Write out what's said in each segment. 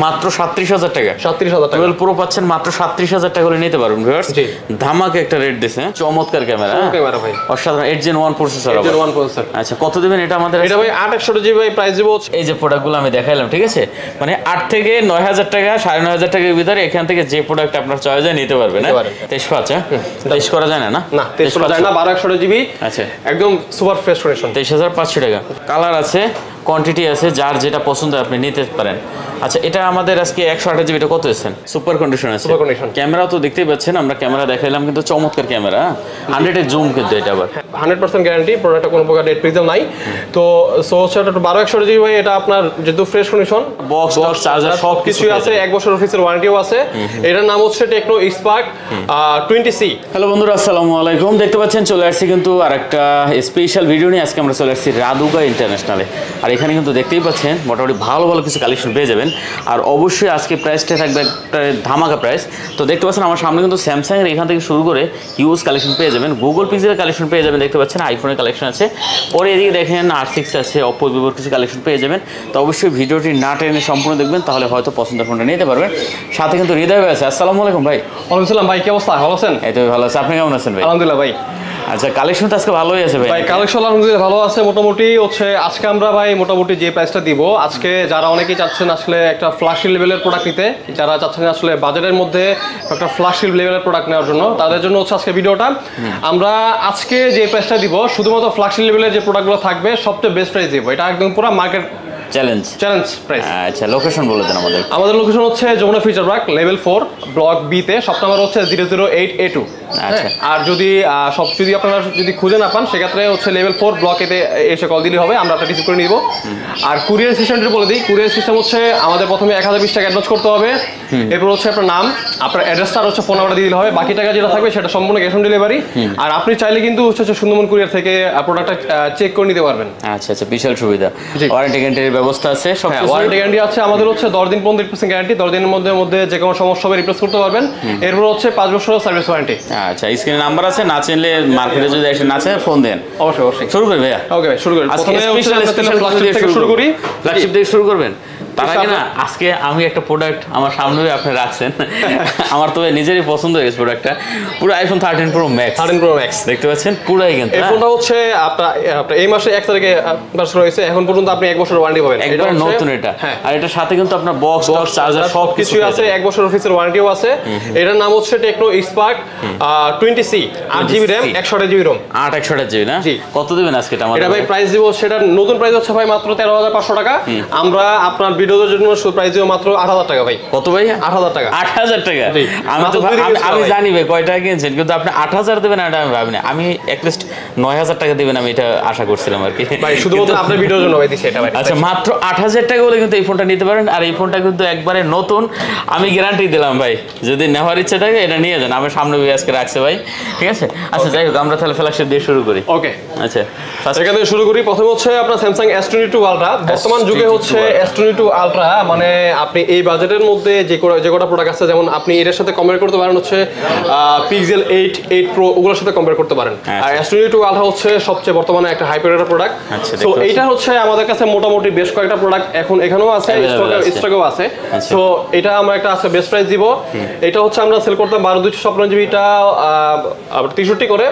মাত্র 37,000 টাকা। 37,000 টাকা 12 প্রো পাচ্ছেন মাত্র 37,000 টাকা হলে নিতে পারবেন ভিউয়ার্স। ধামাকে একটা রেট দিছে, চমৎকার ক্যামেরা। ক্যামেরা ভাই অসাধারণ 8 Gen 1 প্রসেসর। 8 Gen 1 processor. আচ্ছা কত দিবেন এটা আমাদের? এটা ভাই 8 GB প্রাইস দিব। এই যে প্রোডাক্টগুলো আমি দেখাইলাম, ঠিক আছে, মানে 8 থেকে 9,000 টাকা 9,500 টাকার ভিতরে এখান থেকে যে প্রোডাক্ট আপনার চয়েসে নিতে পারবেন। 23 আছে, 23 করা যায় না? না 23 করা যায় না। 12 GB। আচ্ছা একদম সুপার ফ্রেশ কন্ডিশন। 23,500 টাকা। কালার আছে, কোয়ান্টিটি আছে, যার যেটা পছন্দ আপনি নিতে পারেন। আচ্ছা এটা আমাদের আজকে 128 GB, এটা কত এসেছেন? সুপার কন্ডিশন আছে। Super condition. ক্যামেরা তো দেখতেই পাচ্ছেন, আমরা ক্যামেরা দেখাইলাম, কিন্তু চমৎকার ক্যামেরা। 100 এর জুম কিন্তু এটা আবার 100% গ্যারান্টি, প্রোডাক্টটা কোনো প্রকার ডেট প্রিজম নাই। তো এটা 12 GB ভাই, এটা আপনার যেহেতু ফ্রেশ কন্ডিশন, বক্স চার্জার সব কিছু আছে, 1 বছর অফিসিয়াল ওয়ারেন্টিও আছে। এটার নাম হচ্ছে টেকনো স্পার্ক 20C। হ্যালো বন্ধুরা, আসসালামু আলাইকুম। দেখতে পাচ্ছেন চলে আসছি কিন্তু আরেকটা স্পেশাল ভিডিও নিয়ে। আজকে আমরা চলে আসছি রাদুগা ইন্টারন্যাশনালে। আর এখানে কিন্তু দেখতেই পাচ্ছেন মোটামুটি ভালো ভালো কিছু কালেকশন পেয়ে যাবেন। আর অবশ্যই আজকে প্রাইসটা থাকবে একটা ধামাকা প্রাইস। তো দেখতে পাচ্ছেন আমার সামনে কিন্তু স্যামসাংয়ের এখান থেকে শুরু করে হিউজ কালেকশন পেয়ে যাবেন, গুগল পিক্সেলের কালেকশন পেয়ে যাবেন, দেখতে পাচ্ছেন আইফোনের কালেকশন আছে। পরে এদিকে দেখেন R6 আছে, অপো ভিভোর কিছু কালেকশন পেয়ে যাবেন। তো অবশ্যই ভিডিওটি না টেনে সম্পূর্ণ দেখবেন, তাহলে হয়তো পছন্দের ফোনটা নিতে পারবেন। সাথে কিন্তু হৃদয় ভাই আছে। আসসালামু আলাইকুম ভাই। ওয়ালাইকুম আসসালাম ভাই, কি অবস্থা? ভালো আছেন? এই তো ভালো আছে, আপনি কেমন আছেন ভাই? আলহামদুলিল্লাহ ভাই। আচ্ছা কালেকশন তো আজকে ভালোই আছে ভাই। কালেকশন আলহামদুলিল্লাহ ভালো আছে মোটামুটি। হচ্ছে আজকে আমরা ভাই মোটামুটি যে প্রাইসটা দিব, আজকে যারা অনেকেই চাচ্ছেন আসলে একটা ফ্ল্যাগশিপ লেভেলের প্রোডাক্ট নিতে, যারা চাচ্ছেন আসলে বাজেটের মধ্যে একটা ফ্ল্যাগশিপ লেভেলের প্রোডাক্ট নেওয়ার জন্য, তাদের জন্য হচ্ছে আজকে ভিডিওটা। আমরা আজকে যে প্রাইসটা দিব শুধুমাত্র ফ্ল্যাগশিপ লেভেলের যে প্রোডাক্টগুলো থাকবে সবচেয়ে বেস্ট প্রাইস দিব। এটা একদম পুরো মার্কেট চ্যালেঞ্জ প্রাইস। আচ্ছা লোকেশন বলে দেন আমাদের। আমাদের লোকেশন হচ্ছে Jamuna future park level 4 block B তে, সব নাম্বার হচ্ছে 008A2। আর যদি আপনারা যদি খুঁজে না পান, সেক্ষেত্রে হচ্ছে লেভেল 4 ব্লক এতে এসে কল দিলে হবে, আমরা আপনাকে রিসিভ করে নিব। আর কুরিয়ার সিস্টেমটা বলে দিই, কুরিয়ার সিস্টেম হচ্ছে আমাদের প্রথমে 1020 টাকা অ্যাডভান্স করতে হবে। এরপর হচ্ছে আপনার নাম, আপনার অ্যাড্রেসটা আর হচ্ছে ফোন নাম্বারটা দিয়ে দিলে হবে। বাকি টাকা যেটা থাকবে সেটা সম্পূর্ণ ক্যাশ অন ডেলিভারি। আর আপনি চাইলে কিন্তু হচ্ছে সুন্দরবন কুরিয়ার থেকে প্রোডাক্টটা চেক করে নিতে পারবেন। আচ্ছা বিশাল সুবিধা। ওয়ারেন্টি গ্যারান্টির ব্যবস্থা আছে, সব ওয়ারেন্টি গ্যারান্টি আছে আমাদের হচ্ছে 10 দিন 15% গ্যারান্টি, 10 দিনের মধ্যে যে কোনো সমস্যা হবে রিপ্লেস করতে পারবেন। এরপর হচ্ছে 5 বছরের সার্ভিস ওয়ারেন্টি। আচ্ছা স্ক্রিনে নাম্বার আছে, না চিনলে মার্কেটে যদি এসে না চিনে ফোন দেন। অবশ্যই শুরু করি ভাইয়া। ওকে ভাই শুরু করি। আজকে ফ্ল্যাগশিপ থেকে শুরু করি। ফ্ল্যাগশিপ থেকে শুরু করবেন। তার আগে না আজকে আমি একটা প্রোডাক্ট আমার সামনে আপনি রাখছেন, আমার তো নিজেরই পছন্দ হয়েছে প্রোডাক্টটা, পুরো আইফোন 13 Pro Max। দেখতে পাচ্ছেন পুরাই কিন্তু এই ফোনটা হচ্ছে আপনার এই মাসে 1 তারিখে ভার্সন হয়েছে, এখন পর্যন্ত আপনি 1 বছর ওয়ারেন্টি পাবেন। একবার নতুন এটা। আর এটার সাথে কিন্তু আপনার বক্স চার্জার সব কিছু আছে, 1 বছর অফিসিয়াল ওয়ারেন্টিও আছে। এটার নাম হচ্ছে Tecno Spark 20C 8GB RAM 128GB ROM 128GB না? কত দিবেন আজকে এটা? এটা ভাই প্রাইস দিব, সেটা নতুন প্রাইস হচ্ছে ভাই মাত্র 13,500 টাকা। আমরা আপনার ভিডিওর জন্য প্রাইস দিব মাত্র 8,000 টাকা ভাই। কত ভাই? 8,000 টাকা। 8,000 টাকা? আমি জানি ভাই কয় টাকা কিনছেন, কিন্তু আপনি 8,000 দেবেন এটা আমি ভাবিনি। আমি অ্যাটলিস্ট 9,000 টাকা দিবেন আমি এটা আশা করছিলাম আর কি ভাই, শুধুমাত্র আপনার ভিডিওর জন্য ভাই দিছি এটা ভাই। আচ্ছা মাত্র 8,000 টাকা বলে কিন্তু এই ফোনটা নিতে পারেন। আর এই ফোনটা কিন্তু একবারে নতুন, আমি গ্যারান্টি দিলাম ভাই, যদি নেওয়ার ইচ্ছা থাকে এটা নিয়ে যান। আমার সামনে আজকে রাখছে ভাই, ঠিক আছে? আচ্ছা যাই হোক, আমরা তাহলে ফ্ল্যাগশিপ দিয়ে শুরু করি। ওকে আচ্ছা এখান থেকে শুরু করি। প্রথমে হচ্ছে আপনার স্যামসাং S22 আলট্রা। বর্তমান যুগে হচ্ছে S22 আলট্রা, মানে আপনি এই বাজেটের মধ্যে যে কটা প্রোডাক্ট আছে, যেমন আপনি এর সাথে কম্পেয়ার করতে পারেন হচ্ছে পিক্সেল 8 Pro, ওগুলোর সাথে কম্পেয়ার করতে পারেন। আর S22 আলট্রা হচ্ছে সবচেয়ে বর্তমানে একটা হাইপার প্রোডাক্ট। তো এইটা হচ্ছে আমাদের কাছে মোটামুটি বেশ কয়েকটা প্রোডাক্ট এখন এখানেও আছে, স্টকেও আছে। তো এটা আমরা একটা আজকে বেস্ট প্রাইস দিব। এটা হচ্ছে আমরা সেল করতাম 12,256 টা 63 করে,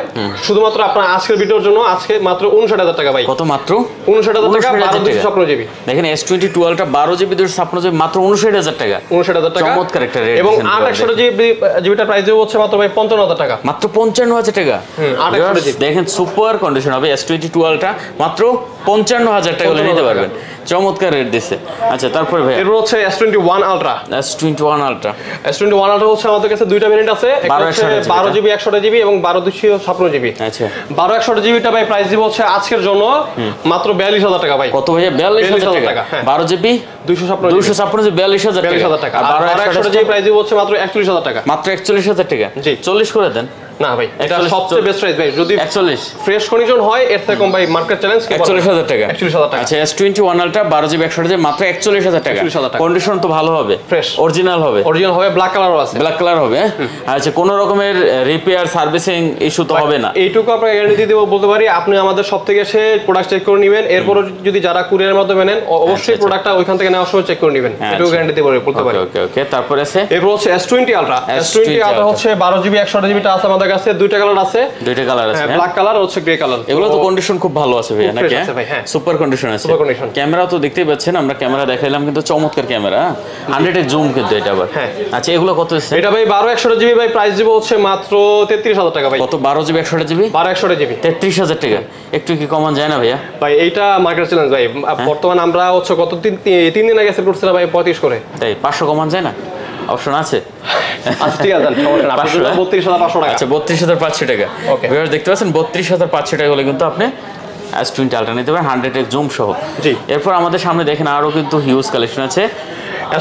শুধুমাত্র আপনার আজকের ভিডিওর জন্য আজকে মাত্র 59,000 টাকা ভাই। কত? মাত্র 59,000 টাকা 12,256 দেখেন S22 আলট্রা 12GB 256GB মাত্র 59,000 টাকা। 59,000 টাকা চমৎকার একটা রেট। এবং 8/128GB টা প্রাইস হচ্ছে মাত্র ভাই 55,000 টাকা। মাত্র 55,000 টাকা। 8/128GB দেখেন সুপার কন্ডিশন হবে S22 আলট্রা, মাত্র 55,000 টাকা হলে নিতে পারবেন। চমৎকার রেট দিছে। আচ্ছা তারপরে ভাই এরপর হচ্ছে S21 আলট্রা। S21 আলট্রা হচ্ছে আমাদের কাছে দুইটা ভেরিয়েন্ট আছে, একটা হচ্ছে 12GB 128GB এবং 12,256GB। আচ্ছা 12/128GB টা ভাই প্রাইস দিব হচ্ছে আজকের জন্য মাত্র 42,000 টাকা ভাই। কত ভাইয়া? 42,000 টাকা। 12GB 256 42,000 টাকা। আর 12/128GB প্রাইস দিব হচ্ছে মাত্র 41,000 টাকা। মাত্র 41,000 টাকা। জি 40 করে দেন। না ভাই এটা সবচেয়ে বেস্ট প্রাইস ভাই, যদি 41 ফ্রেশ কন্ডিশন হয় এর থেকে কম ভাই মার্কেট চ্যালেঞ্জ 41,000 টাকা। 41,000 টাকা। আচ্ছা S21 আলট্রা 12GB 128GB মাত্র 41,000 টাকা। 41,000 টাকা। কন্ডিশন তো ভালো হবে, ফ্রেশ অরিজিনাল হবে, অরিজিনাল হবে, ব্ল্যাক কালারও আছে, ব্ল্যাক কালার হবে। আচ্ছা কোনো রকমের রিপেয়ার সার্ভিসিং ইস্যু তো হবে না? এইটুকু আপনাকে গ্যারান্টি দেবো বলতে পারি, আপনি আমাদের সব থেকে এসে প্রোডাক্ট চেক করে নেবেন, এরপরও যদি যারা কুরিয়ারের মাধ্যমে নেন অবশ্যই প্রোডাক্টটা ওইখান থেকে নেওয়ার সময় চেক করে নেবেন, এটুকু গ্যারান্টি দেবো বলতে পারি। ওকে ওকে তারপরে আছে এরপর হচ্ছে S20 আলট্রা। S20 আলট্রা হচ্ছে 12GB 128GB টা আছে আমাদের কাছে, দুইটা কালার আছে, দুইটা কালার আছে, ব্ল্যাক কালার আর হচ্ছে গ্রে কালার। এগুলো তো কন্ডিশন খুব ভালো আছে ভাই নাকি? সুপার কন্ডিশন আছে, সুপার কন্ডিশন। ক্যামেরা তো দেখতেই পাচ্ছেন, আমরা ক্যামেরা দেখাইলাম কিন্তু চমৎকার ক্যামেরা, 100 জুম কিন্তু এটা আবার। আচ্ছা এগুলো কত আছে? এটা ভাই 12 128GB ভাই প্রাইস দিব হচ্ছে মাত্র 33,000 টাকা ভাই। কত? 12GB 128GB 12 128GB 33,000 টাকা। একটু কি কমান যায় না ভাইয়া? ভাই এইটা মার্কেট চ্যালেঞ্জ ভাই, বর্তমানে আমরা হচ্ছে গত 3 দিন আগে সেল করছিলাম ভাই 35 করে। তাই 500 কমান যায় না? অপশন আছে? আচ্ছা ঠিক আছে, সমস্যা না, আপনার জন্য 32,500 টাকা। আচ্ছা 32,500 টাকা। ওকে ভিউয়ার্স দেখতে পাচ্ছেন 32,500 টাকা হলে কিন্তু আপনি S20 আলট্রা নিতে পারেন 100x জুম সহ। জি। এরপর আমাদের সামনে দেখেন আরো কিন্তু হিউজ কালেকশন আছে,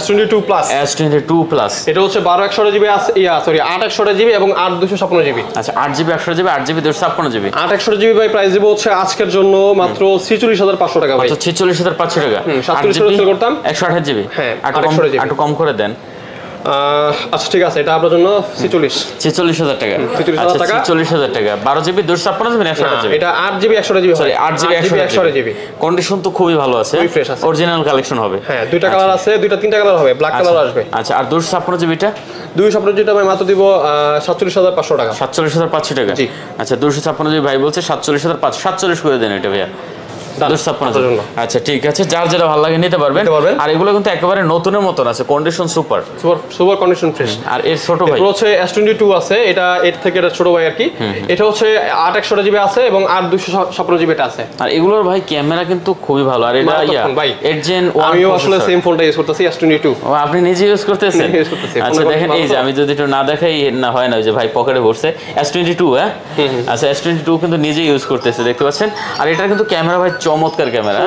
S22 প্লাস। S22 প্লাস এটা হচ্ছে 12 128GB আছে, সরি 8 128GB এবং 8 256GB। আচ্ছা 8GB 128GB 8GB 256GB 8 128GB ভাই প্রাইস দিব হচ্ছে আজকের জন্য মাত্র 46,500 টাকা ভাই। আচ্ছা 46,500 টাকা। 47 সেল করতাম, 128GB। হ্যাঁ একটু কম করে দেন। আচ্ছা ঠিক আছে, এটা আপনার জন্য 46,000 টাকা। 46,000 টাকা। 46,000 টাকা 12GB 256GB 128GB। এটা 8GB 128GB sorry 8GB 128GB। Condition তো খুবই ভালো আছে, খুবই ফ্রেশ আছে, অরিজিনাল কালেকশন হবে। হ্যাঁ দুইটা কালার আছে, দুইটা তিনটা কালার হবে, ব্ল্যাক কালার আসবে। আচ্ছা আর 256GBটা? 256GB ভাই মাত্র দিব 47,500 টাকা। 47,500 টাকা। জি। আচ্ছা 256GB ভাই বলছে 47,500, 47 করে দেন এটা ভাইয়া। 256। আচ্ছা ঠিক আছে, যার যেটা ভালো লাগে নিতে পারবেন। আর এগুলো কিন্তু একেবারে নতুনের মতন আছে, condition super super condition fresh. আর এর ছোট ভাই হচ্ছে S22 আছে, এটা এর থেকে এটা ছোট ভাই আর কি। এটা হচ্ছে 8 128GB আছে এবং 8 256GB টা আছে। আর এগুলোর ভাই ক্যামেরা কিন্তু খুবই ভালো। আর এটা ভাই Edgen 1 আমিও আসলে সেম ফোনটা ইউজ করতেছি, S22। ও আপনি নিজে ইউজ করতেছেন? আচ্ছা দেখেন এই যে আমি যদি একটু না দেখাই না হয় না, যে ভাই পকেটে ভরছে S22। হ্যাঁ আচ্ছা S22 কিন্তু নিজে ইউজ করতেছে, দেখতে পাচ্ছেন। আর এটা কিন্তু ক্যামেরা ভাই চমৎকার ক্যামেরা,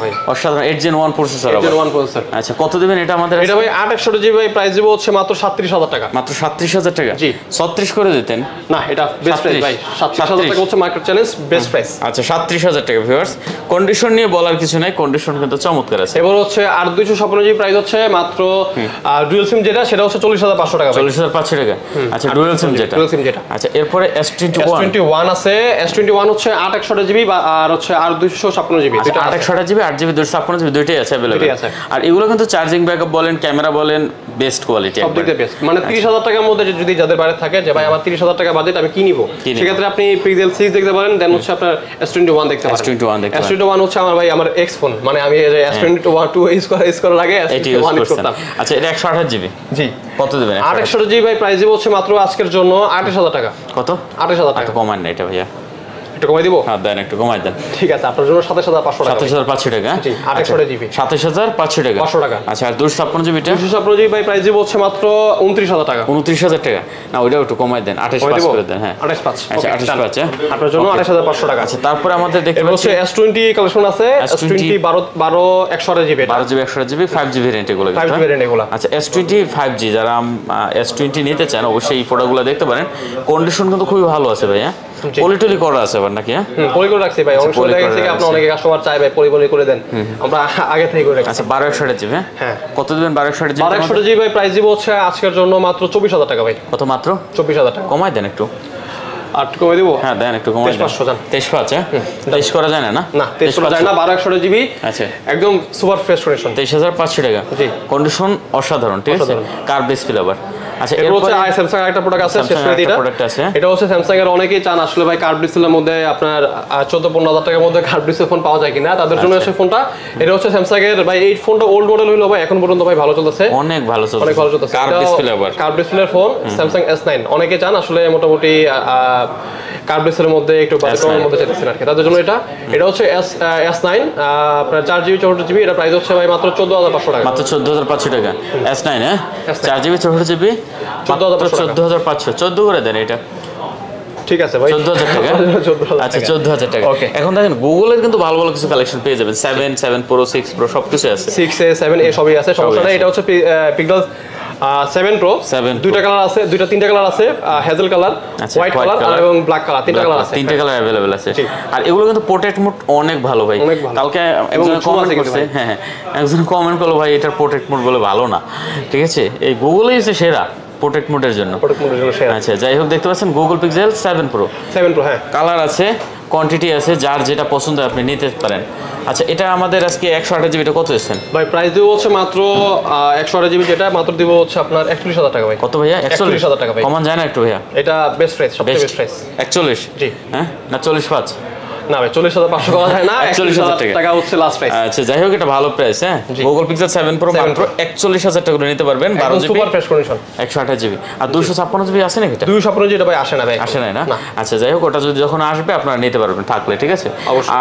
ভাই অসাধারণ। Edgen 1 processor. Edgen 1 processor. আচ্ছা কত দিবেন এটা আমাদের? এটা ভাই 8 128GB ভাই প্রাইস দিব হচ্ছে মাত্র 37,000 টাকা। মাত্র 37,000 টাকা? জি। 36 করে দিতেন না, এটা বেস্ট প্রাইস ভাই, 37,000 টাকা হচ্ছে মার্কেট চ্যালেঞ্জ বেস্ট প্রাইস। আচ্ছা 37,000 টাকা। ভিউয়ার্স কন্ডিশন নিয়ে বলার কিছু নাই, কন্ডিশন কিন্তু চমৎকার আছে। এবার হচ্ছে 8 256GB প্রাইস হচ্ছে মাত্র ডুয়াল সিম যেটা, সেটা হচ্ছে 40,500 টাকা। 40,500 টাকা। আচ্ছা ডুয়াল সিম যেটা। ডুয়াল সিম যেটা। আচ্ছা এরপরে S21 আছে। S21 হচ্ছে 8 128GB আর হচ্ছে 8 256GB। 8 128GB 8GB 256GB দুইটাই আছে अवेलेबल। আর এগুলো কিন্তু চার্জিং ব্যাকআপ বলেন, ক্যামেরা বলেন, বেস্ট কোয়ালিটি, সব দিক দিয়ে বেস্ট। মানে 30,000 টাকার মধ্যে যদি যাদের বাইরে থাকে যে ভাই আমার 30,000 টাকা বাজেট, আমি কি নিব, সেক্ষেত্রে আপনি Pixel 6 দেখতে পারেন, দেন হচ্ছে আপনার S21 দেখতে পারেন। S21 হচ্ছে আমার ভাই আমার এক্স ফোন, মানে আমি S22 ইউজ করার আগে S21 ইউজ করতাম। আচ্ছা এটা 128GB। জি। কত দিবেন? 8 128GB ভাই প্রাইস দিব হচ্ছে মাত্র আজকের জন্য 28,000 টাকা। কত? 28,000 টাকা। কমান না এটা ভাইয়া, একটু কমাই দিব? হ্যাঁ দেন, একটু কমাই দেন। ঠিক আছে, আপনার জন্য 27,500 টাকা। 27,500 টাকা। জি 8 128GB 27,500 টাকা। 500 টাকা। আচ্ছা আর 256GB টা? 256GB ভাই প্রাইস দিব হচ্ছে মাত্র 29,000 টাকা। 29,000 টাকা। না ওইটাও একটু কমাই দেন, 28,500 করে দেন। হ্যাঁ 28,500। আচ্ছা 28,500 আপনার জন্য 28,500 টাকা। আচ্ছা তারপরে আমাদের দেখতে পাচ্ছি S20 কালেকশন আছে। S20 12 128GB 12GB 128GB 5G variant এগুলো। 5G ভেরিয়েন্ট এগুলো। আচ্ছা S20 5G যারা S20 নিতে চান অবশ্যই এই প্রোডাক্টগুলো দেখতে পারেন, কন্ডিশন কিন্তু খুবই ভালো আছে ভাই। হ্যাঁ পলিটলি করা আছে আবার নাকি? হ্যাঁ পলি করে রাখছি ভাই, অনেক সময় থেকে আপনি অনেকে কাস্টমার চাই ভাই পলি করে দেন, আমরা আগে থেকে করে রাখছি। আচ্ছা 12 128GB। হ্যাঁ কত দিবেন 12 128GB? 12 128GB ভাই প্রাইস দিব হচ্ছে আজকের জন্য মাত্র 24,000 টাকা ভাই। কত? মাত্র 24,000 টাকা। কমাই দেন একটু। আর কমে দিব? হ্যাঁ দেন একটু কমাই দেন। 23,500 জান। 23,500? 23 করা যায় না? না 23 করা যায় না। 12 128GB। আচ্ছা একদম সুপার ফ্রেশ কন্ডিশন। 23,500 টাকা। জি কন্ডিশন অসাধারণ, ঠিক আছে, কার্ভ ডিসপ্লে আবার। আচ্ছা এরপর হচ্ছে স্যামসাং একটা প্রোডাক্ট আছে, শেষ করে দিটা প্রোডাক্ট আছে। এটা হচ্ছে স্যামসাং এর, অনেকেই চান আসলে ভাই কার্ভ ডিসপ্লের মধ্যে আপনার 14-15,000 টাকার মধ্যে কার্ভ ডিসপ্লে ফোন পাওয়া যায় কিনা, তাদের জন্য আছে ফোনটা। এটা হচ্ছে স্যামসাং এর ভাই, এই ফোনটা ওল্ড মডেল হইলো ভাই, এখন পর্যন্ত ভাই ভালো চলতেছে, অনেক ভালো চলছে, অনেক ভালো চলতেছে। কার্ভ ডিসপ্লে আবার, কার্ভ ডিসপ্লের ফোন স্যামসাং S9। অনেকে চান আসলে মোটামুটি কার্ভ ডিসপ্লের মধ্যে একটু বাজেটের মধ্যে চাইতেছেন আর কি, তাদের জন্য এটা হচ্ছে S9 আপনার 4GB 64GB। এটা প্রাইস হচ্ছে ভাই মাত্র 14,500 টাকা। মাত্র 14,500 টাকা। S9 হ্যাঁ 4GB 64GB 14,500। 14 করে দেন এটা। ঠিক আছে ভাই 14,000 টাকা। আচ্ছা 14,000 টাকা। এখন দেখেন গুগলের কিন্তু ভালো ভালো কিছু কালেকশন পেয়ে যাবেন, 7 Pro 6 Pro সবকিছু আছে, 6A 7A সবই আছে, সমস্যা নাই। এটা হচ্ছে 7 Pro 7 দুইটা কালার আছে, দুইটা তিনটা কালার আছে, হেজেল কালার, হোয়াইট কালার এবং ব্ল্যাক কালার, তিনটা কালার আছে, তিনটা কালার अवेलेबल আছে। আর এগুলো কিন্তু পোর্ট্রেট মোড অনেক ভালো ভাই। কালকে একজন কমেন্ট করছে, হ্যাঁ একজন কমেন্ট করলো ভাই এটার পোর্ট্রেট মোড বলে ভালো না, ঠিক আছে এই গুগলই হচ্ছে সেরা পোর্ট্রেট মোডের জন্য। আচ্ছা যাই হোক দেখতে পাচ্ছেন গুগল পিক্সেল 7 Pro হ্যাঁ কালার আছে, কোয়ান্টিটি আছে, যার যেটা পছন্দ আপনি নিতে পারেন। আচ্ছা এটা আমাদের আজকে 128 জিবিটা কত এসেছেন ভাই? প্রাইস দিব হচ্ছে মাত্র 128 জিবি, যেটা মাত্র দিব হচ্ছে আপনার 41,000 টাকা ভাই। কত ভাইয়া? 41,000 টাকা ভাই। কমান যায় না একটু ভাইয়া? এটা বেস্ট প্রাইস, সবচেয়ে বেস্ট প্রাইস 41। জি হ্যাঁ না 45? না ভাই 40,500 করা যায় না, 41,000 টাকা হচ্ছে লাস্ট প্রাইস। আচ্ছা যাই হোক এটা ভালো প্রাইস। হ্যাঁ গুগল পিক্সেল 7 Pro মাত্র 41,000 টাকা করে নিতে পারবেন, 12 GB super fresh condition, 128 GB. আর 256 জিবি আছে নাকি? এটা 256 জিবি ভাই আসে না ভাই, আসে না। আচ্ছা যাই হোক ওটা যদি যখন আসবে আপনারা নিতে পারবেন থাকলে, ঠিক আছে।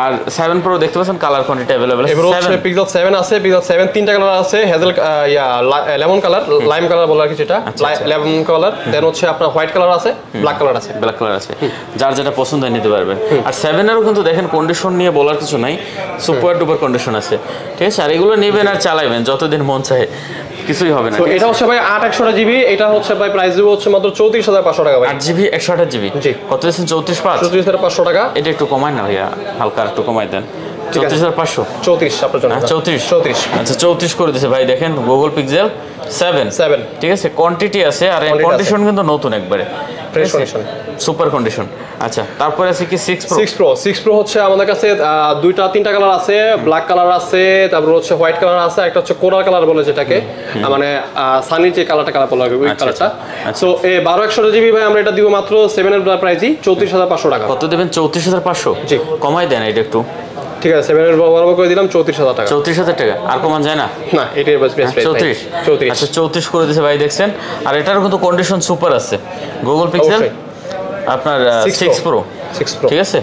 আর 7 Pro দেখতে পাচ্ছেন কালার কোয়ান্টিটি अवेलेबल আছে। এবার হচ্ছে পিক্সেল 7 আছে, পিক্সেল 7 তিনটা কালার আছে, hazel lemon colour, lime colour বলা কিছু, এটা লেমন কালার, দেন হচ্ছে আপনার হোয়াইট কালার আছে, ব্ল্যাক কালার আছে, যার যেটা পছন্দ হয় নিতে পারবেন। আর 7 এরও কিন্তু দেখেন কন্ডিশন নিয়ে বলার কিছু নাই, সুপার ডুপার কন্ডিশন আছে, ঠিক আছে। আর এগুলো নেবেন আর চালাবেন যতদিন মন চায়, কিছুই হবে না। তো এটা হচ্ছে ভাই 8/128 জিবি, এটা হচ্ছে ভাই প্রাইস দিব হচ্ছে মাত্র 34,500 টাকা ভাই। 8 জিবি 128 জিবি জি কত দিয়েছেন? 34,500। 34,500 টাকা। এটা একটু কমায় না ভাইয়া, হালকা একটু কমাই দেন। 34,500 34 আপনার জন্য। 34 আচ্ছা 34 করে দিয়েছে ভাই। দেখেন গুগল পিক্সেল 7 ঠিক আছে, কোয়ান্টিটি আছে আর কন্ডিশন কিন্তু নতুন একবারে ফ্রেশ কন্ডিশন, সুপার কন্ডিশন। আচ্ছা তারপরে আছে কি 6 Pro হচ্ছে আমাদের কাছে দুইটা তিনটা কালার আছে, ব্ল্যাক কালার আছে, তারপর হচ্ছে হোয়াইট কালার আছে, একটা হচ্ছে কোরাল কালার বলে যেটাকে, মানে সানি যে কালারটা বলা হয় ওই কালারটা। সো এই 12/128 জিবি ভাই আমরা এটা দিব মাত্র 7 এর প্রাইসই 34,500 টাকা। কত দেবেন? 34,500। জি কমাই দেন এটা একটু, ঠিক আছে 7 এর বরাবর করে দিলাম 34,000 টাকা। 34,000 টাকা আর কমান যায় না? না এটাই বেস্ট প্রাইস। 34 আচ্ছা 34 করে দিয়েছে ভাই দেখছেন। আর এটারও কিন্তু কন্ডিশন সুপার আছে গুগল পিক্সেল আপনার 6 Pro ঠিক আছে।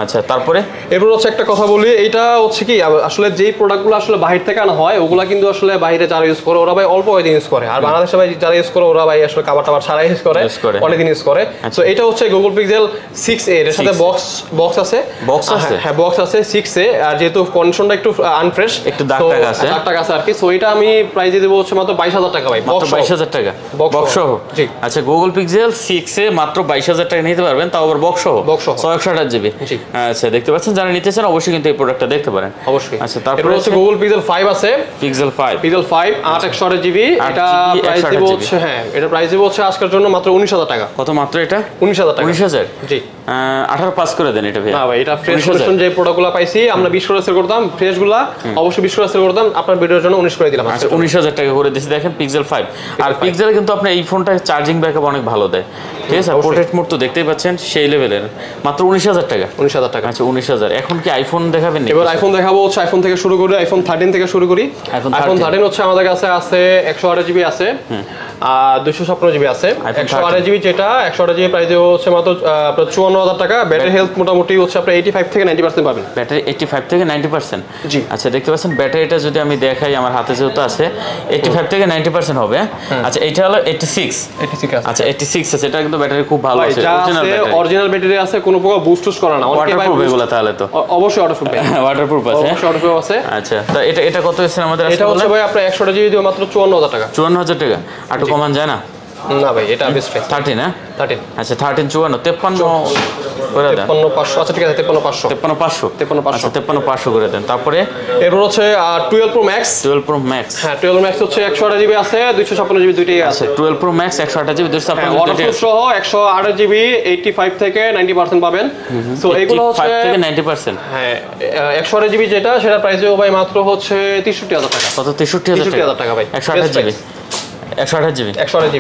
আচ্ছা তারপরে এরপর হচ্ছে একটা কথা বলি, এটা হচ্ছে কি আসলে যেই প্রোডাক্টগুলো আসলে বাহির থেকে আনা হয় ওগুলা কিন্তু আসলে বাইরে যারা ইউজ করে ওরা ভাই অল্প কয়েকদিন ইউজ করে, আর বাংলাদেশে ভাই যারা ইউজ করে ওরা ভাই আসলে কাবার টাবার ছাড়া ইউজ করে, অনেকদিন ইউজ করে। তো এটা হচ্ছে গুগল পিক্সেল 6a এর সাথে বক্স আছে, হ্যাঁ বক্স আছে 6a। আর যেহেতু কন্ডিশনটা একটু আনফ্রেশ, একটু দাগ টাগ আছে আর কি, সো এটা আমি প্রাইসে দেব হচ্ছে মাত্র 22,000 টাকা ভাই। মাত্র 22,000 টাকা বক্স সহ? জি আচ্ছা গুগল পিক্সেল 6a মাত্র 22,000 টাকা নিতে পারবেন, তাও আবার বক্স সহ 128 জিবি। আচ্ছা দেখতে পাচ্ছেন, যারা নিতে চান অবশ্যই কিন্তু এই প্রোডাক্টটা দেখতে পারেন অবশ্যই। আচ্ছা তারপরে হচ্ছে গুগল পিক্সেল 5 আছে, পিক্সেল 5 8/128 জিবি, এটা প্রাইস দিব হচ্ছে, হ্যাঁ এটা প্রাইস দিব হচ্ছে আজকের জন্য মাত্র 19,000 টাকা। কত মাত্র এটা? 19,000 টাকা। 19,000 জি 18 করে দেন এটা ভাই। না ভাই এটা ফ্রেশ কন্ডিশন যে প্রোডাক্টগুলো পাইছি আমরা 20 করে সেল করতাম, ফ্রেশগুলো অবশ্যই 20 করে সেল করতাম, আপনার ভিডিওর জন্য 19 করে দিলাম। আচ্ছা 19,000 টাকা করে দিয়েছি দেখেন পিক্সেল 5। আর পিক্সেল কিন্তু আপনার এই ফোনটা চার্জিং ব্যাকআপ অনেক ভালো দেয়, ঠিক আছে। পোর্ট্রেট মোড তো দেখতেই পাচ্ছেন সেই লেভেলের, মাত্র 19,000 টাকা। 19,000 টাকা আচ্ছা 19,000। এখন কি আইফোন দেখাবেন? এবার আইফোন দেখাবো হচ্ছে আইফোন থেকে শুরু করি, আইফোন 13 থেকে শুরু করি। আইফোন 13 হচ্ছে আমাদের কাছে আছে 128 জিবি আছে, আর 256 জিবি আছে। 128 জিবি যেটা 128 জিবি প্রাইস হচ্ছে মাত্র 54,000 টাকা। ব্যাটারি হেলথ মোটামুটি হচ্ছে আপনি 85 থেকে 90% পাবেন। ব্যাটারি 85 থেকে 90%? জি আচ্ছা দেখতে পাচ্ছেন ব্যাটারিটা যদি আমি দেখাই আমার হাতে যেহেতু আছে 85 থেকে 90% হবে। আচ্ছা এটা হলো 86 আছে। আচ্ছা 86 আছে, এটা কিন্তু ব্যাটারি খুব ভালো আছে, অরিজিনাল ব্যাটারি আছে, কোনো প্রকার বুস্ট করা না। ওয়াটারপ্রুফ এগুলো তাহলে তো অবশ্যই ওয়াটারপ্রুফ ওয়াটারপ্রুফ আছে, অবশ্যই ওয়াটারপ্রুফ আছে। আচ্ছা তো এটা কত হচ্ছে আমাদের? এটা হচ্ছে ভাই আপনার 128 জিবি দিও মাত্র 54,000 টাকা। 54,000 টাকা আর একটু কমান যায় না? না ভাই এটা বেস্ট প্রাইস 13 না 13। আচ্ছা 13 54 53 করে দেন। 53,500 আচ্ছা ঠিক আছে 53,500 53,500 53,500 করে দেন। তারপরে এরপর হচ্ছে 12 Pro Max 12 Pro Max হ্যাঁ 12 Max হচ্ছে 128 জিবি আছে, 256 জিবি দুইটাই আছে। 12 Pro Max 128 জিবি 256 ওয়াটারপ্রুফ সহ 128 জিবি 85 থেকে 90% পাবেন। সো এগুলো হচ্ছে 85 থেকে 90% হ্যাঁ 128 জিবি যেটা সেটা প্রাইস হবে ভাই মাত্র হচ্ছে 63,000 টাকা। কত? 63,000 টাকা ভাই 128 জিবি 128 জিবি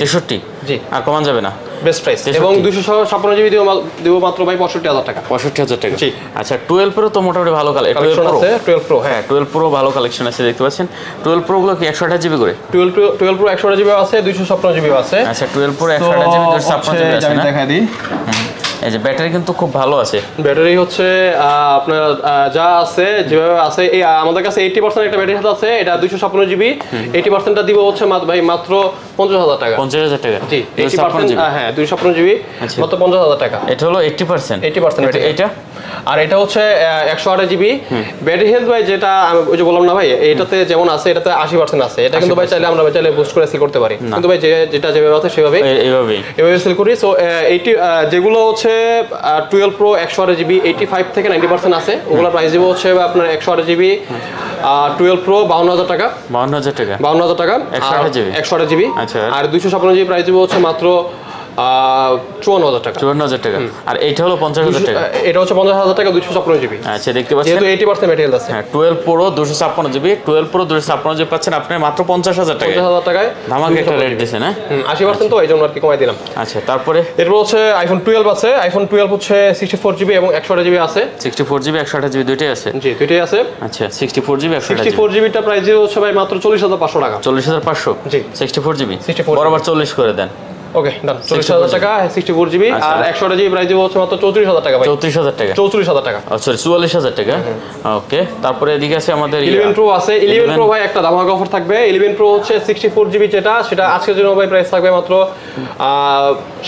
63 জি আর কমান যাবে না, বেস্ট প্রাইস। এবং 256 জিবি দিব মাত্র ভাই 65,000 টাকা। 65,000 টাকা জি। আচ্ছা 12 Pro তো মোটামুটি ভালো কালেকশন আছে। 12 Pro হ্যাঁ 12 Pro ভালো কালেকশন আছে দেখতে পাচ্ছেন। 12 Pro গুলো কি 128 জিবি করে? 12 Pro 128 জিবি আছে, 256 জিবি আছে। আচ্ছা 12 Pro 128 জিবি 256 জিবি আছে না? আমি দেখাই দিই। এই যে ব্যাটারি কিন্তু খুব ভালো আছে, ব্যাটারি হচ্ছে আপনার যা আছে যেভাবে আছে এই আমাদের কাছে 80% একটা ব্যাটারি আছে, এটা 256 জিবি 80%টা দিব হচ্ছে ভাই মাত্র 50,000 টাকা। 50,000 টাকা জি 80% হ্যাঁ 256 জিবি মাত্র 50,000 টাকা। এটা হলো 80% এটা আর এটা হচ্ছে 128 জিবি। ব্যাটারি হেলথ ভাই যেটা আমি ওই যে বললাম না ভাই, এটাতে যেমন আছে এটাতে 80% আছে। এটা কিন্তু ভাই চাইলে আমরা চাইলে বুস্ট করে সেল করতে পারি, কিন্তু ভাই যেটা যেভাবে আছে সেভাবে এইভাবে সেল করি। সো 80 যেগুলো হচ্ছে 12 প্রো 128 জিবি 85 থেকে 90% আছে, ওগুলো প্রাইস দিব হচ্ছে আপনার 128 জিবি 12 প্রো 52000 টাকা। 52000 টাকা 128 জিবি। আর 256 জিবি প্রাইস দিব হচ্ছে মাত্র 54000 টাকা। 54000 টাকা। আর এইটা হলো 50000 টাকা। এটা হচ্ছে 50000 টাকা 256 জিবি। আচ্ছা দেখতে পাচ্ছেন যেহেতু 80% ম্যাটেরিয়াল আছে। হ্যাঁ 12 প্রো 256 জিবি, 12 প্রো 256 জিবি পাচ্ছেন আপনি মাত্র 50000 টাকায়। 50000 টাকায় ধামাকা একটা রেট দিয়েছেন। হ্যাঁ 80% তো এইজন্য আর কি কমাই দিলাম। আচ্ছা তারপরে এরপর হচ্ছে আইফোন 12 আছে। আইফোন 12 হচ্ছে 64 জিবি এবং 128 জিবি আছে। 64 জিবি 128 জিবি দুইটাই আছে। জি দুইটাই আছে। আচ্ছা 64 জিবি 64 জিবিটা প্রাইস হচ্ছে ভাই মাত্র 40500 টাকা। 40500। জি 64 জিবি 64 বরাবর 40 করে দেন। ওকে ডান। 40000 টাকা 64 জিবি। আর 128 জিবি প্রাইস হচ্ছে মাত্র 34000 টাকা ভাই। 34000 টাকা। 34000 টাকা। সরি 44000 টাকা। ওকে তারপরে এদিকে আছে আমাদের 11 প্রো আছে। 11 প্রো ভাই একটা ধামাকা অফার থাকবে। 11 প্রো হচ্ছে 64 জিবি যেটা, সেটা আজকের জন্য ভাই প্রাইস থাকবে মাত্র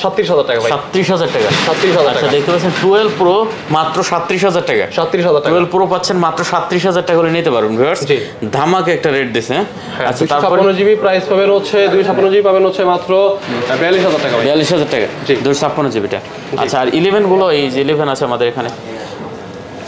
37000 টাকা ভাই। 37000 টাকা। 37000 টাকা। আচ্ছা দেখতে পাচ্ছেন 12 প্রো মাত্র 37000 টাকা। 37000 টাকা। 12 প্রো পাচ্ছেন মাত্র 37000 টাকা হলে নিতে পারবেন ভিউয়ার্স। জি ধামাকা একটা রেট দিছে। আচ্ছা তারপরে 256 জিবি প্রাইস পাবেন হচ্ছে 256 জিবি পাবেন হচ্ছে মাত্র 42000 টাকা ভাই। 42000 টাকা 256 জিবিটা। আচ্ছা আর 11 গুলো এই যে 11 আছে আমাদের এখানে,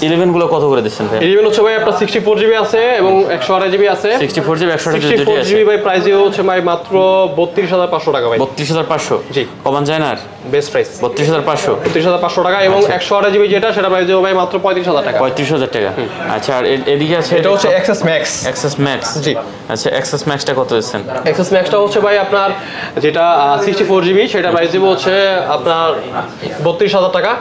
11 গুলো কত করে দিচ্ছেন ভাই? 11 হচ্ছে ভাই আপনার 64 জিবি আছে এবং 128 জিবি আছে। 64 জিবি 128 জিবি দুটোই 64 আছে। জিবি ভাই প্রাইস হচ্ছে ভাই মাত্র 32500 টাকা ভাই। 32500। জি কমান যায় না আর? Best price 32500। 32500 টাকা এবং 128 জিবি যেটা সেটা প্রাইস ভাই মাত্র 35000 টাকা। 35000 টাকা। আচ্ছা আর এদিকে আছে এটা হচ্ছে এক্সএস ম্যাক্স। XS max. জি আচ্ছা এক্সএস ম্যাক্সটা কত দিচ্ছেন? এক্সএস ম্যাক্সটা হচ্ছে ভাই আপনার যেটা 64 জিবি সেটা প্রাইস দিব হচ্ছে আপনার 32000 টাকা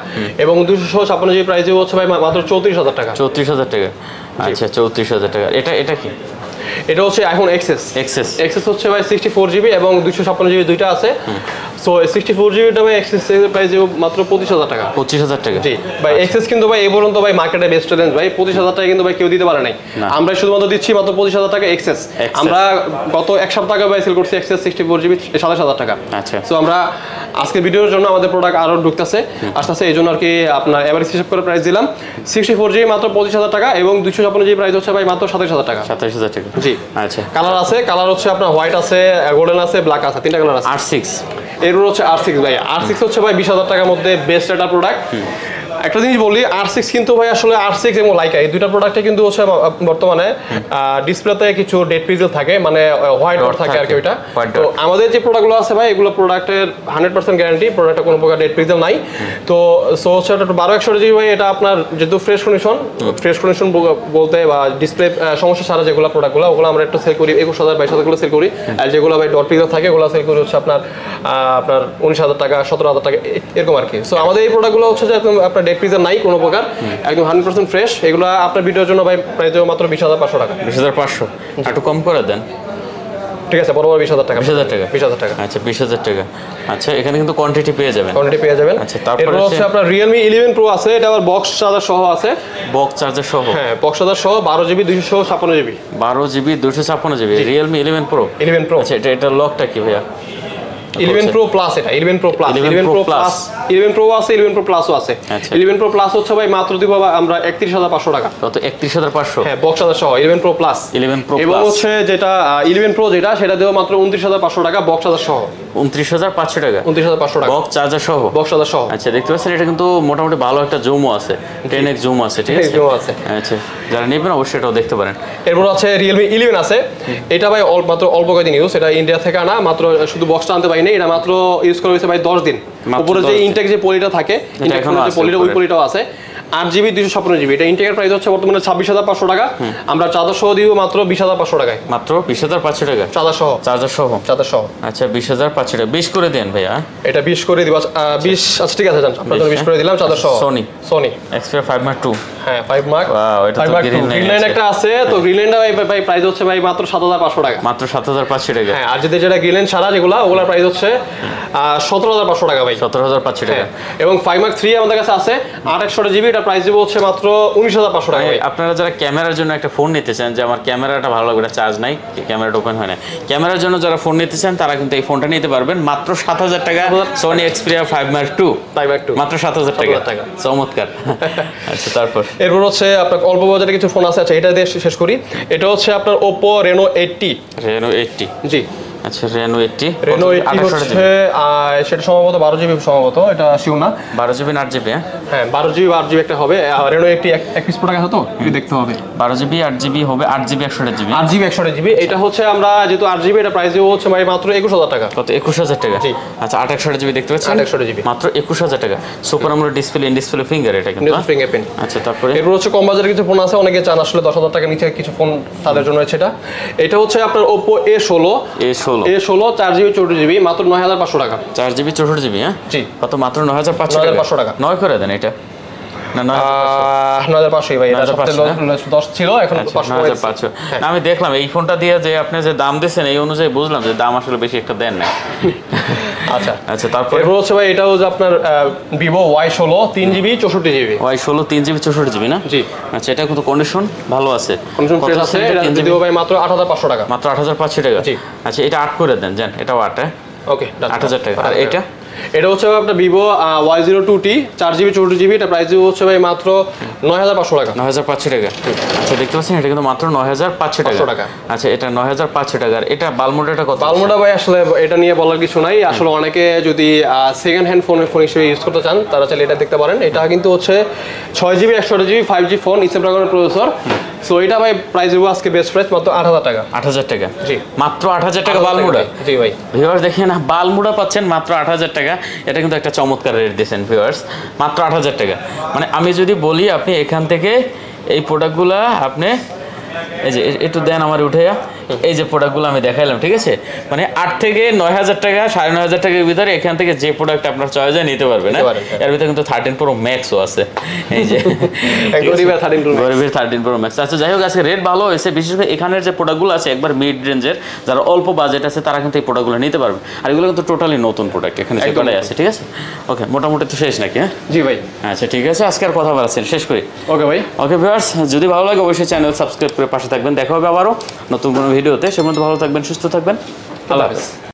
এবং 256 জিবি প্রাইস দিব হচ্ছে ভাই মাত্র 34000 টাকা। 34000 টাকা। আচ্ছা 34000 টাকা। এটা কি? এটা হচ্ছে আইফোন এক্সএস। এক্সএস হচ্ছে ভাই 64 জিবি এবং 256 জিবি দুইটা আছে। সো 64 জিবিটা ভাই এক্সএস প্রাইস মাত্র 25000 টাকা। 25000 টাকা। জি ভাই এক্সএস কিন্তু ভাই এই পর্যন্ত ভাই মার্কেটে বেস্ট রেঞ্জ ভাই 25000 টাকা কিন্তু ভাই কেউ দিতে পারে নাই। আমরা শুধুমাত্র দিচ্ছি মাত্র 25000 টাকা এক্সএস। আমরা গত এক সপ্তাহ আগে ভাই সেল করছি এক্সএস 64 জিবি 27000 টাকা। আচ্ছা সো আমরা আজকের ভিডিওর জন্য আমাদের প্রোডাক্ট আরো ঢুকতেছে আসতেছে, এই জন্য আর কি আপনার এভারেজ হিসাব করে প্রাইস দিলাম। 64 জিবি মাত্র 25000 টাকা এবং 256 জিবি প্রাইস হচ্ছে ভাই মাত্র 27000 টাকা। 27000 টাকা। জি আচ্ছা কালার আছে, কালার হচ্ছে আপনার হোয়াইট আছে, গোল্ডেন আছে, ব্ল্যাক আছে, তিনটা কালার আছে। R6 এরপর হচ্ছে R6 ভাই। R6 হচ্ছে ভাই 20000 টাকার মধ্যে বেস্ট একটা প্রোডাক্ট। একটা জিনিস বলি, R6 কিন্তু ভাই আসলে R6 এবং লাইকা এই দুইটা প্রোডাক্টে কিন্তু হচ্ছে বর্তমানে ডিসপ্লেতে কিছু ডেট পিক্সেল থাকে, মানে হোয়াইট ডট থাকে আর কি ওইটা। তো আমাদের যে প্রোডাক্টগুলো আছে ভাই এগুলো প্রোডাক্টের 100% গ্যারান্টি, প্রোডাক্টে কোনো প্রকার ডেট পিক্সেল নাই। তো সো হচ্ছে এটা 12128 জিবি ভাই, এটা আপনার যেহেতু ফ্রেশ কন্ডিশন বলতে বা ডিসপ্লে সমস্যা ছাড়া যেগুলো প্রোডাক্টগুলো ওগুলো আমরা একটু সেল করি 21000 22000 গুলো সেল করি। আর যেগুলো ভাই ডট পিক্সেল থাকে ওগুলো সেল করি হচ্ছে আপনার 19000 টাকা 17000 টাকা এরকম আর কি। সো আমাদের এই প্রোডাক্টগুলো হচ্ছে যে আপনার ডেট পিক্সেল নাই কোনো প্রকার, একদম 100% ফ্রেশ। এগুলো আপনার ভিডিওর জন্য ভাই প্রাইস মাত্র 20500 টাকা। 20500 একটু কম করে দেন। ঠিক আছে বরাবর 20000 টাকা। 20000 টাকা। 20000 টাকা। আচ্ছা 20000 টাকা। আচ্ছা এখানে কিন্তু কোয়ান্টিটি পেয়ে যাবেন। আচ্ছা তারপরে হচ্ছে আপনার Realme 11 Pro আছে, এটা আবার বক্স চার্জার সহ আছে। বক্স চার্জার সহ? হ্যাঁ বক্স চার্জার সহ 12 GB 256 GB. 12 GB 256 GB Realme 11 Pro। 11 Pro। আচ্ছা এটা লকটা কি ভাইয়া? 11 Pro Plus, এটা 11 Pro Plus। 11 Pro Plus 11 Pro আছে, 11 Pro Plus ও আছে। 11 Pro Plus হচ্ছে ভাই মাত্র দিব আমরা 31500 টাকা। কত? 31500? হ্যাঁ বক্স চার্জার সহ 11 Pro Plus। 11 Pro Plus এবং হচ্ছে যেটা 11 Pro যেটা সেটা দেব মাত্র 29500 টাকা বক্স চার্জার সহ। 29500 টাকা। 29500 টাকা বক্স চার্জার সহ। বক্স চার্জার সহ। আচ্ছা দেখতে পাচ্ছেন এটা কিন্তু মোটামুটি ভালো একটা জুমও আছে, 10x জুম আছে, ঠিক আছে? জুম আছে। আচ্ছা যারা নেবেন অবশ্যই এটাও দেখতে পারেন। এরপর আছে Realme 11 আছে, এটা ভাই মাত্র অল্প কয়েকদিন ইউজ, এটা ইন্ডিয়া থেকে আনা, মাত্র শুধু বক্সটা আনতে পারিনি, এটা মাত্র ইউজ করা হয়েছে ভাই 10 দিন। উপরে যে ইনটেক যে পলিটা থাকে, ইনটেক যে পলিটা ওই পলিটাও আছে। 8 জিবি 256 জিবি, এটা ইনটেকের প্রাইস হচ্ছে বর্তমানে 26500 টাকা। আমরা চার্জার সহ দিব মাত্র 20500 টাকায়। মাত্র 20500 টাকা চার্জার সহ। চার্জার সহ। আচ্ছা 20500 টাকা 20 করে দেন ভাইয়া। এটা 20 করে দিব। 20 আচ্ছা ঠিক আছে জান, আপনাদের 20 করে দিলাম চার্জার সহ। Sony Xperia 5 Mark II। হ্যাঁ 5 মার্ক ওয়াও, এটা তো গ্রিন গ্রিনল্যান্ড একটা আছে, তো গ্রিনল্যান্ডটা ভাই প্রাইস হচ্ছে ভাই মাত্র 7500 টাকা। মাত্র 7500 টাকা। হ্যাঁ, আর যদি যেটা গ্রিনল্যান্ড ছাড়া যেগুলা ওগুলা প্রাইস হচ্ছে 17500 টাকা ভাই। 17500 টাকা। এবং 5 মার্ক 3 আমাদের কাছে আছে 8 জিবি, এটা প্রাইস দিব হচ্ছে মাত্র 19500 টাকা ভাই। আপনারা যারা ক্যামেরার জন্য একটা ফোন নিতে চান, যে আমার ক্যামেরাটা ভালো লাগবে, চার্জ নাই, ক্যামেরাটা ওপেন হয় না, ক্যামেরার জন্য যারা ফোন নিতে চান তারা কিন্তু এই ফোনটা নিতে পারবেন মাত্র 7000 টাকা। Sony Xperia 5 Mark II মাত্র 7000 টাকা। চমৎকার। আচ্ছা, তারপর এরপর হচ্ছে আপনার অল্প বাজারে কিছু ফোন আছে। আচ্ছা, এটা দিয়ে শেষ করি। এটা হচ্ছে আপনার Oppo Reno 80। Reno 80, জি। আচ্ছা, Reno 80 হচ্ছে সেটা সম্ভবত 12 জিবি, সম্ভবত এটা শিওর না। 12 জিবি না 8 জিবি? হ্যাঁ 12 জিবি একটা হবে। Reno 80 এক পিস প্রোডাক্ট আছে, তো একটু দেখতে হবে। 12 জিবি 8 জিবি হবে, 8 জিবি 128 জিবি। 8 GB 128 GB. এটা হচ্ছে আমরা যেহেতু 8 জিবি, এটা প্রাইস দেবো হচ্ছে ভাই মাত্র 21000 টাকা। কত? 21000 টাকা। জি। আচ্ছা, 8 128 জিবি দেখতে পাচ্ছেন? 8 128 জিবি মাত্র 21000 টাকা। Super AMOLED display, in display finger, এটা কিন্তু ফিঙ্গারপ্রিন্ট। আচ্ছা, তারপরে এরপর হচ্ছে কম বাজারের কিছু ফোন আছে, অনেকে চান আসলে 10000 টাকার নিচে কিছু ফোন, তাদের জন্য হচ্ছে এটা হচ্ছে আপনার Oppo A16 4 জিবি 64 জিবি মাত্র 9500 টাকা। 4 জিবি 64 জিবি। হ্যাঁ, জি। কত? মাত্র 9500 টাকা। 9 করে দেন এটা। না, 9500 ভাই। এটা সবচেয়ে 10 ছিল, এখন 9500। আমি দেখলাম এই ফোনটা দিয়ে যে আপনি যে দাম দিয়েছেন, এই অনুযায়ী বুঝলাম যে দাম আসলে বেশি একটা দেন না। আচ্ছা, তারপর এরপর হচ্ছে ভাই এটা হচ্ছে আপনার Vivo Y16 3 GB 64 GB. Y16 3 GB 64 GB না? জি। আচ্ছা, এটা কিন্তু কন্ডিশন ভালো আছে, কন্ডিশন ফ্রেশ আছে। এটা দিব ভাই মাত্র 8500 টাকা। মাত্র 8500 টাকা। জি। আচ্ছা, এটা 8 করে দেন, জান, এটাও 8। ওকে, 8000 টাকা। আর এটা হচ্ছে আপনার Vivo Y02T 4 জিবি 64 জিবি, এটা প্রাইস হচ্ছে ভাই মাত্র 9500 টাকা। 9500 টাকা। আচ্ছা, দেখতে পাচ্ছেন এটা কিন্তু মাত্র 9500 টাকা। আচ্ছা, এটা 9500 টাকা। আর এটা বালমোডাটা কত? বালমোডা ভাই আসলে এটা নিয়ে বলার কিছু নাই। আসলে অনেকে যদি সেকেন্ড হ্যান্ড ফোন হিসেবে ইউজ করতে চান, তারা চাইলে এটা দেখতে পারেন। এটা কিন্তু হচ্ছে 6 জিবি 128 জিবি 5G ফোন, স্ন্যাপড্রাগনের প্রসেসর। সো এটা ভাই প্রাইস দেবো আজকে বেস্ট প্রাইস মাত্র 8000 টাকা। 8000 টাকা। জি, মাত্র 8000 টাকা বালমোডা। জি ভাই। ভিউয়ার্স দেখেন, বালমোডা পাচ্ছেন মাত্র 8000 টাকা। এটা কিন্তু একটা চমৎকার রেট দিয়েছেন ভিউয়ার্স, মাত্র 8000 টাকা। মানে আমি যদি বলি আপনি এখান থেকে এই প্রোডাক্টগুলা আপনি এই যে একটু দেন আমার উঠে, এই যে প্রোডাক্টগুলো আমি দেখাইলাম, ঠিক আছে? মানে 8 থেকে 9000 টাকা, 9500 টাকার ভিতরে এখান থেকে যে প্রোডাক্ট আপনার চয়েসে নিতে পারবেন। এর ভিতরে কিন্তু 13 Pro Maxও আছে, এই যে গরিবের 13 Pro Max। আচ্ছা, যাই হোক, আজকে রেট ভালো হয়েছে। বিশেষ করে এখানের যে প্রোডাক্টগুলো আছে একবার মিড রেঞ্জের, যারা অল্প বাজেট আছে তারা কিন্তু এই প্রোডাক্টগুলো নিতে পারবে। আর এগুলো কিন্তু টোটালি নতুন প্রোডাক্ট, এখানে যেগুলো আছে, ঠিক আছে? ওকে, মোটামুটি তো শেষ নাকি? হ্যাঁ জি ভাই। আচ্ছা, ঠিক আছে, আজকে আর কথা বলাচ্ছেন, শেষ করি। ওকে ভাই। ওকে ভিউয়ার্স, যদি ভালো লাগে অবশ্যই চ্যানেল সাবস্ক্রাইব করে পাশে থাকবেন। দেখা হবে আবারও নতুন কোনো ভিডিওতে। সে পর্যন্ত ভালো থাকবেন, সুস্থ থাকবেন। আল্লাহ হাফেজ।